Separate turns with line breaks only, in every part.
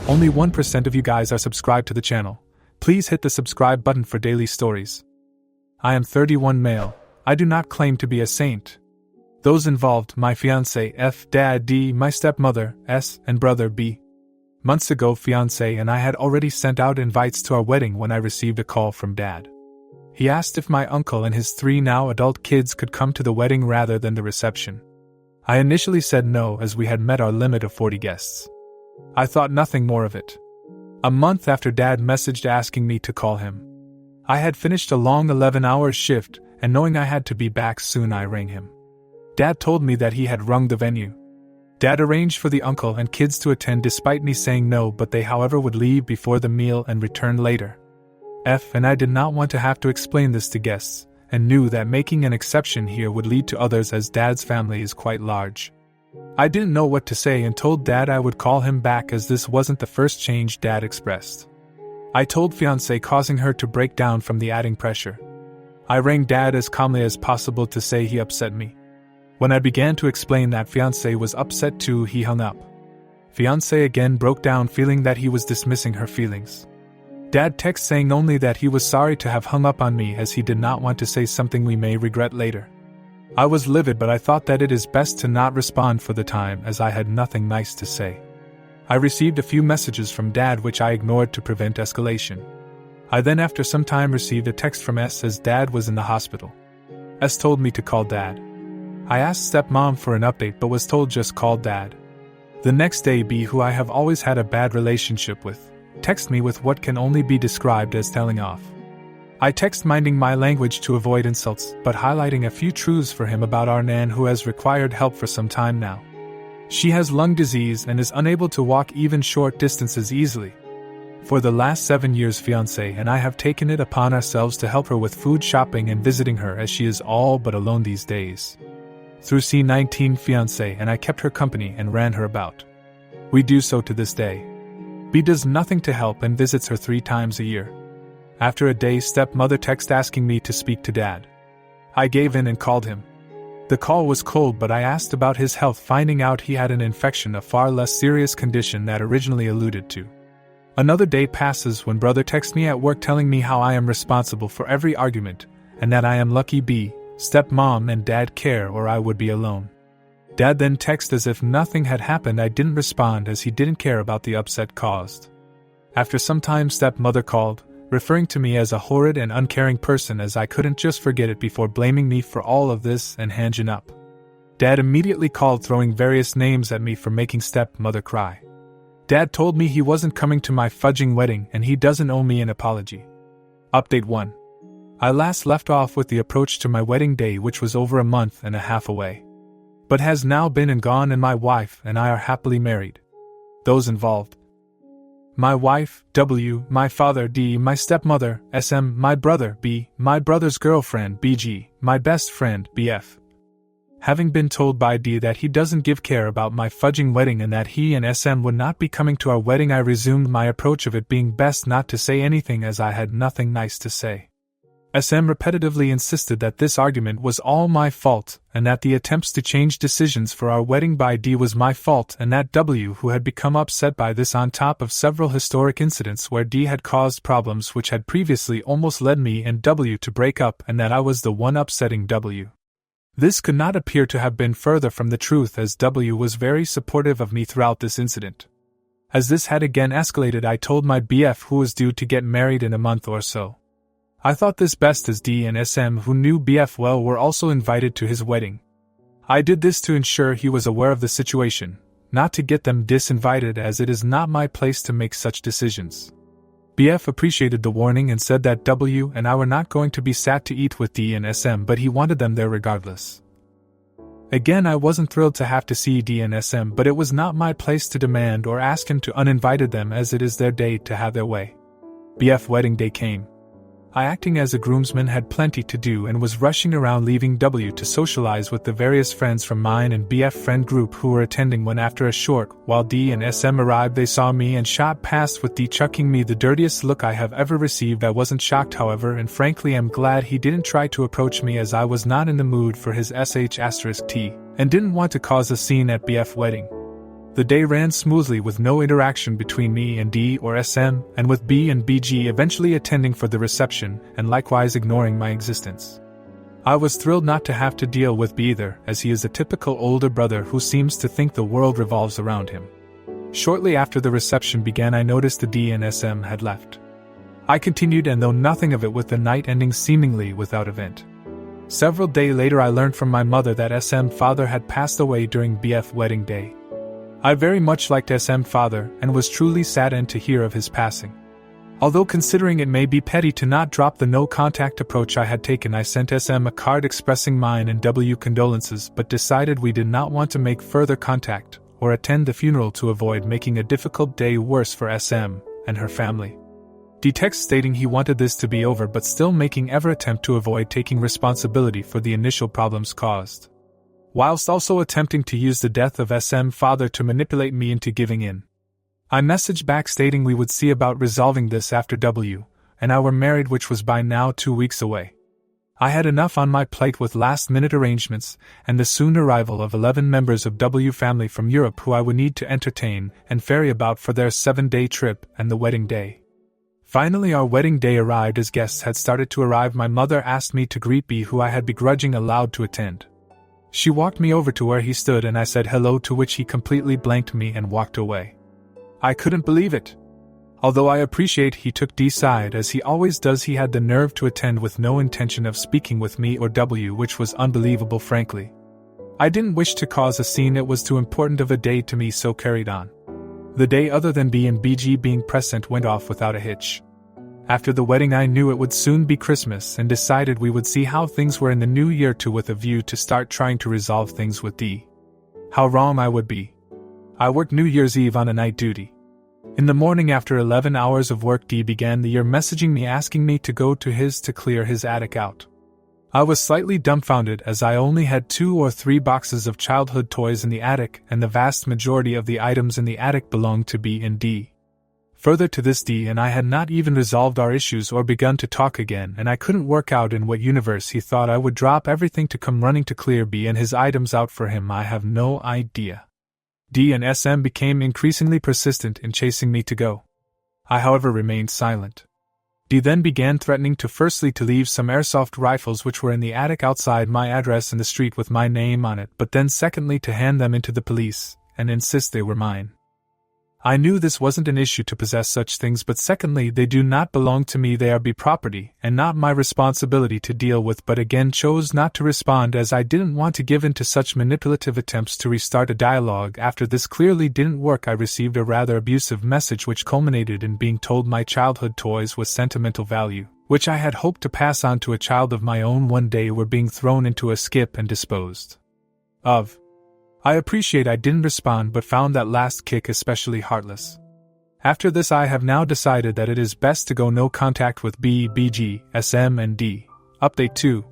Only 1% of you guys are subscribed to the channel. Please hit the subscribe button for daily stories. I am 31 male. I do not claim to be a saint. Those involved: my fiancé F, dad D, my stepmother S, and brother B. Months ago, fiancé and I had already sent out invites to our wedding when I received a call from dad. He asked if my uncle and his 3 now adult kids could come to the wedding rather than the reception. I initially said no, as we had met our limit of 40 guests. I thought nothing more of it. A month after, dad messaged asking me to call him. I had finished a long 11-hour shift, and knowing I had to be back soon, I rang him. Dad told me that he had rung the venue. Dad arranged for the uncle and kids to attend despite me saying no, but they however would leave before the meal and return later. F and I did not want to have to explain this to guests, and knew that making an exception here would lead to others, as dad's family is quite large. I didn't know what to say and told dad I would call him back, as this wasn't the first change dad expressed. I told fiancé, causing her to break down from the adding pressure. I rang dad as calmly as possible to say he upset me. When I began to explain that fiancé was upset too, he hung up. Fiancé again broke down, feeling that he was dismissing her feelings. Dad texted saying only that he was sorry to have hung up on me, as he did not want to say something we may regret later. I was livid, but I thought that it is best to not respond for the time, as I had nothing nice to say. I received a few messages from dad which I ignored to prevent escalation. I then after some time received a text from S, as dad was in the hospital. S told me to call dad. I asked stepmom for an update but was told just call dad. The next day, B, who I have always had a bad relationship with, texted me with what can only be described as telling off. I text minding my language to avoid insults, but highlighting a few truths for him about our Nan, who has required help for some time now. She has lung disease and is unable to walk even short distances easily. For the last 7 years, fiancé and I have taken it upon ourselves to help her with food shopping and visiting her, as she is all but alone these days. Through C19, fiancé and I kept her company and ran her about. We do so to this day. B does nothing to help and visits her 3 times a year. After a day, stepmother texted asking me to speak to dad. I gave in and called him. The call was cold, but I asked about his health, finding out he had an infection, a far less serious condition that originally alluded to. Another day passes when brother texts me at work telling me how I am responsible for every argument, and that I am lucky B, stepmom and dad care, or I would be alone. Dad then texted as if nothing had happened. I didn't respond, as he didn't care about the upset caused. After some time, stepmother called, referring to me as a horrid and uncaring person, as I couldn't just forget it before blaming me for all of this and hanging up. Dad immediately called, throwing various names at me for making stepmother cry. Dad told me he wasn't coming to my fudging wedding and he doesn't owe me an apology. Update 1. I last left off with the approach to my wedding day, which was over a month and a half away, but has now been and gone, and my wife and I are happily married. Those involved: my wife W, my father D, my stepmother SM, my brother B, my brother's girlfriend BG, my best friend BF. Having been told by D that he doesn't give care about my fudging wedding and that he and SM would not be coming to our wedding, I resumed my approach of it being best not to say anything, as I had nothing nice to say. SM repetitively insisted that this argument was all my fault, and that the attempts to change decisions for our wedding by D was my fault, and that W, who had become upset by this on top of several historic incidents where D had caused problems which had previously almost led me and W to break up, and that I was the one upsetting W. This could not appear to have been further from the truth, as W was very supportive of me throughout this incident. As this had again escalated, I told my BF, who was due to get married in a month or so. I thought this best, as D and SM, who knew BF well, were also invited to his wedding. I did this to ensure he was aware of the situation, not to get them disinvited, as it is not my place to make such decisions. BF appreciated the warning and said that W and I were not going to be sat to eat with D and SM, but he wanted them there regardless. Again, I wasn't thrilled to have to see D and SM, but it was not my place to demand or ask him to uninvited them, as it is their day to have their way. BF wedding day came. I, acting as a groomsman, had plenty to do and was rushing around, leaving W to socialize with the various friends from mine and BF friend group who were attending, when after a short while D and SM arrived, they saw me and shot past, with D chucking me the dirtiest look I have ever received. I wasn't shocked, however, and frankly am glad he didn't try to approach me, as I was not in the mood for his sh*t and didn't want to cause a scene at BF wedding. The day ran smoothly with no interaction between me and D or SM, and with B and BG eventually attending for the reception and likewise ignoring my existence. I was thrilled not to have to deal with B either, as he is a typical older brother who seems to think the world revolves around him. Shortly after the reception began, I noticed the D and SM had left. I continued, and though nothing of it, with the night ending seemingly without event. Several days later I learned from my mother that SM father had passed away during BF wedding day. I very much liked SM father and was truly saddened to hear of his passing. Although considering it may be petty to not drop the no-contact approach I had taken, I sent SM a card expressing mine and W condolences, but decided we did not want to make further contact or attend the funeral to avoid making a difficult day worse for SM and her family. D text stating he wanted this to be over but still making every attempt to avoid taking responsibility for the initial problems caused, whilst also attempting to use the death of SM father to manipulate me into giving in. I messaged back stating we would see about resolving this after W and I were married, which was by now 2 weeks away. I had enough on my plate with last-minute arrangements and the soon arrival of 11 members of W family from Europe who I would need to entertain and ferry about for their 7-day trip and the wedding day. Finally our wedding day arrived. As guests had started to arrive, my mother asked me to greet B, who I had begrudgingly allowed to attend. She walked me over to where he stood and I said hello, to which he completely blanked me and walked away. I couldn't believe it. Although I appreciate he took D's side as he always does, he had the nerve to attend with no intention of speaking with me or W, which was unbelievable frankly. I didn't wish to cause a scene, it was too important of a day to me, so carried on. The day, other than B and BG being present, went off without a hitch. After the wedding I knew it would soon be Christmas and decided we would see how things were in the new year too, with a view to start trying to resolve things with D. How wrong I would be. I worked New Year's Eve on a night duty. In the morning, after 11 hours of work, D began the year messaging me asking me to go to his to clear his attic out. I was slightly dumbfounded as I only had 2 or 3 boxes of childhood toys in the attic and the vast majority of the items in the attic belonged to B and D. Further to this, D and I had not even resolved our issues or begun to talk again, and I couldn't work out in what universe he thought I would drop everything to come running to clear B and his items out for him. I have no idea. D and SM became increasingly persistent in chasing me to go. I, however, remained silent. D then began threatening to firstly to leave some airsoft rifles which were in the attic outside my address in the street with my name on it, but then secondly to hand them into the police and insist they were mine. I knew this wasn't an issue to possess such things, but secondly they do not belong to me, they are B property and not my responsibility to deal with, but again chose not to respond as I didn't want to give in to such manipulative attempts to restart a dialogue. After this clearly didn't work, I received a rather abusive message which culminated in being told my childhood toys with sentimental value, which I had hoped to pass on to a child of my own one day, were being thrown into a skip and disposed of. I appreciate I didn't respond, but found that last kick especially heartless. After this I have now decided that it is best to go no contact with B, BG, SM and D. Update 2.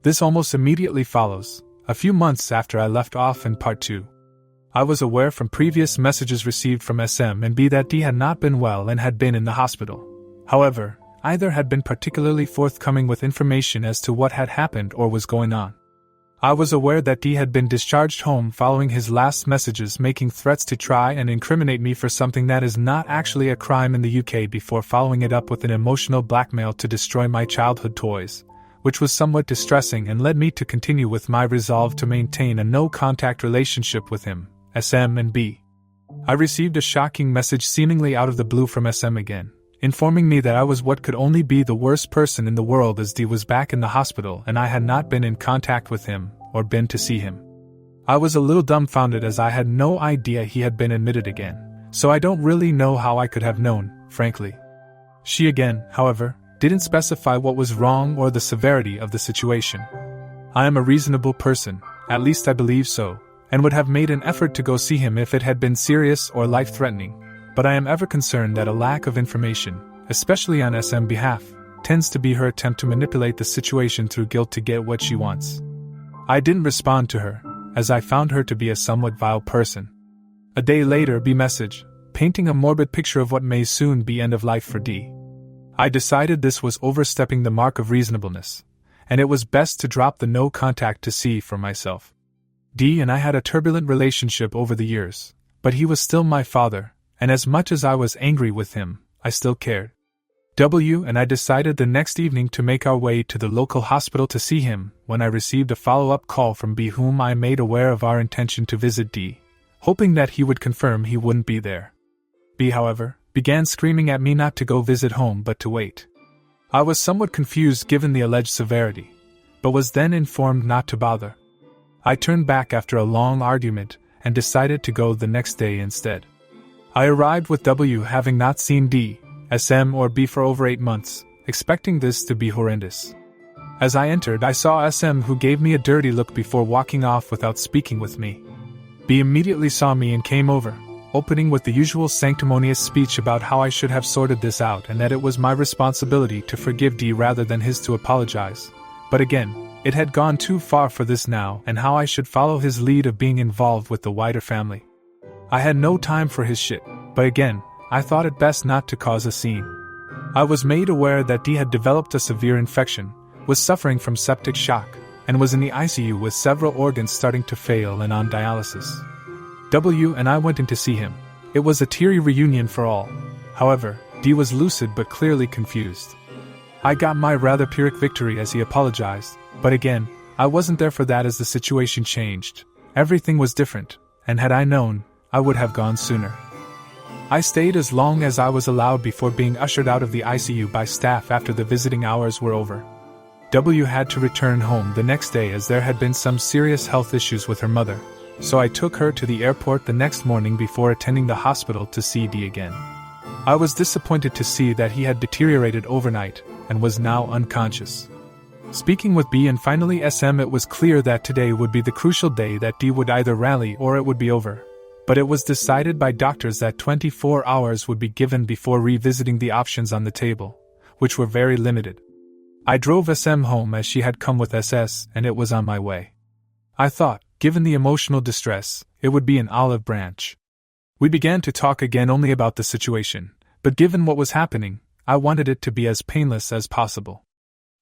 This almost immediately follows, a few months after I left off in part 2. I was aware from previous messages received from SM and B that D had not been well and had been in the hospital. However, either had been particularly forthcoming with information as to what had happened or was going on. I was aware that D had been discharged home following his last messages making threats to try and incriminate me for something that is not actually a crime in the UK, before following it up with an emotional blackmail to destroy my childhood toys, which was somewhat distressing and led me to continue with my resolve to maintain a no-contact relationship with him, SM and B. I received a shocking message seemingly out of the blue from SM again, informing me that I was what could only be the worst person in the world, as D was back in the hospital and I had not been in contact with him or been to see him. I was a little dumbfounded as I had no idea he had been admitted again, so I don't really know how I could have known, frankly. She again, however, didn't specify what was wrong or the severity of the situation. I am a reasonable person, at least I believe so, and would have made an effort to go see him if it had been serious or life-threatening. But I am ever concerned that a lack of information, especially on SM's behalf, tends to be her attempt to manipulate the situation through guilt to get what she wants. I didn't respond to her, as I found her to be a somewhat vile person. A day later, B message, painting a morbid picture of what may soon be end of life for D. I decided this was overstepping the mark of reasonableness, and it was best to drop the no contact to see for myself. D and I had a turbulent relationship over the years, but he was still my father, and as much as I was angry with him, I still cared. W and I decided the next evening to make our way to the local hospital to see him, when I received a follow-up call from B, whom I made aware of our intention to visit D, hoping that he would confirm he wouldn't be there. B, however, began screaming at me not to go visit home but to wait. I was somewhat confused given the alleged severity, but was then informed not to bother. I turned back after a long argument and decided to go the next day instead. I arrived with W, having not seen D, SM or B for over 8 months, expecting this to be horrendous. As I entered, I saw SM, who gave me a dirty look before walking off without speaking with me. B immediately saw me and came over, opening with the usual sanctimonious speech about how I should have sorted this out and that it was my responsibility to forgive D rather than his to apologize. But again, it had gone too far for this now, and how I should follow his lead of being involved with the wider family. I had no time for his shit, but again, I thought it best not to cause a scene. I was made aware that D had developed a severe infection, was suffering from septic shock, and was in the ICU with several organs starting to fail and on dialysis. W and I went in to see him. It was a teary reunion for all. However, D was lucid but clearly confused. I got my rather Pyrrhic victory as he apologized, but again, I wasn't there for that as the situation changed. Everything was different, and had I known, I would have gone sooner. I stayed as long as I was allowed before being ushered out of the ICU by staff after the visiting hours were over. W had to return home the next day as there had been some serious health issues with her mother, so I took her to the airport the next morning before attending the hospital to see D again. I was disappointed to see that he had deteriorated overnight and was now unconscious. Speaking with B and finally SM, it was clear that today would be the crucial day that D would either rally or it would be over. But it was decided by doctors that 24 hours would be given before revisiting the options on the table, which were very limited. I drove SM home as she had come with SS, and it was on my way. I thought, given the emotional distress, it would be an olive branch. We began to talk again only about the situation, but given what was happening, I wanted it to be as painless as possible.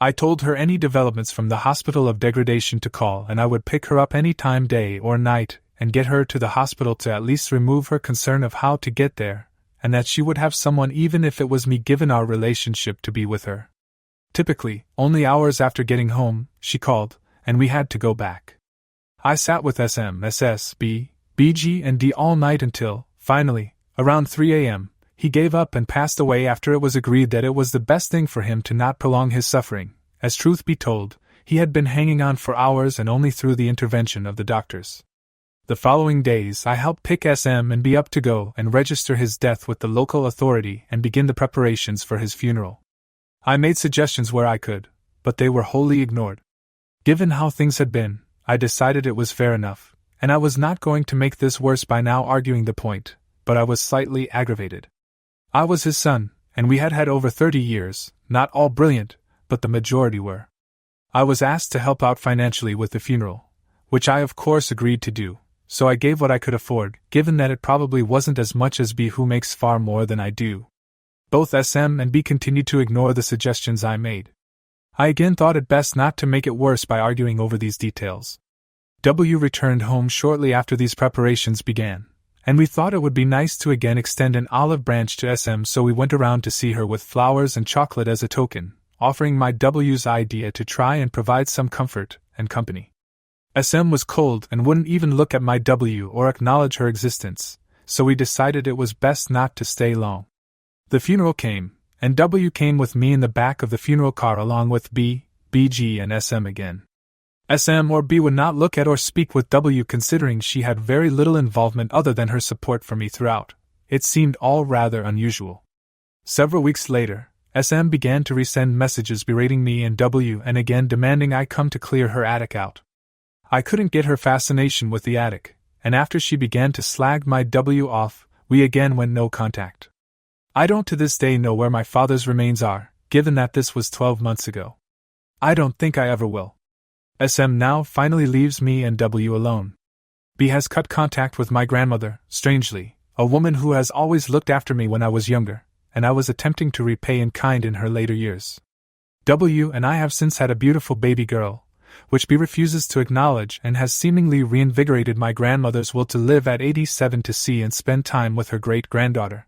I told her any developments from the hospital of degradation to call, and I would pick her up any time, day or night, and get her to the hospital to at least remove her concern of how to get there, and that she would have someone, even if it was me given our relationship, to be with her. Typically, only hours after getting home, she called, and we had to go back. I sat with SM, SS, B, BG and D all night until, finally, around 3 a.m., he gave up and passed away after it was agreed that it was the best thing for him to not prolong his suffering, as truth be told, he had been hanging on for hours and only through the intervention of the doctors. The following days I helped pick SM and B up to go and register his death with the local authority and begin the preparations for his funeral. I made suggestions where I could, but they were wholly ignored. Given how things had been, I decided it was fair enough, and I was not going to make this worse by now arguing the point, but I was slightly aggravated. I was his son, and we had had over 30 years, not all brilliant, but the majority were. I was asked to help out financially with the funeral, which I of course agreed to do. So I gave what I could afford, given that it probably wasn't as much as B, who makes far more than I do. Both SM and B continued to ignore the suggestions I made. I again thought it best not to make it worse by arguing over these details. W returned home shortly after these preparations began, and we thought it would be nice to again extend an olive branch to SM, so we went around to see her with flowers and chocolate as a token, offering my W's idea to try and provide some comfort and company. SM was cold and wouldn't even look at my W or acknowledge her existence, so we decided it was best not to stay long. The funeral came, and W came with me in the back of the funeral car along with B, BG and SM again. SM or B would not look at or speak with W, considering she had very little involvement other than her support for me throughout. It seemed all rather unusual. Several weeks later, SM began to resend messages berating me and W and again demanding I come to clear her attic out. I couldn't get her fascination with the attic, and after she began to slag my W off, we again went no contact. I don't to this day know where my father's remains are, given that this was 12 months ago. I don't think I ever will. SM now finally leaves me and W alone. B has cut contact with my grandmother, strangely, a woman who has always looked after me when I was younger, and I was attempting to repay in kind in her later years. W and I have since had a beautiful baby girl, which B refuses to acknowledge and has seemingly reinvigorated my grandmother's will to live at 87 to see and spend time with her great-granddaughter.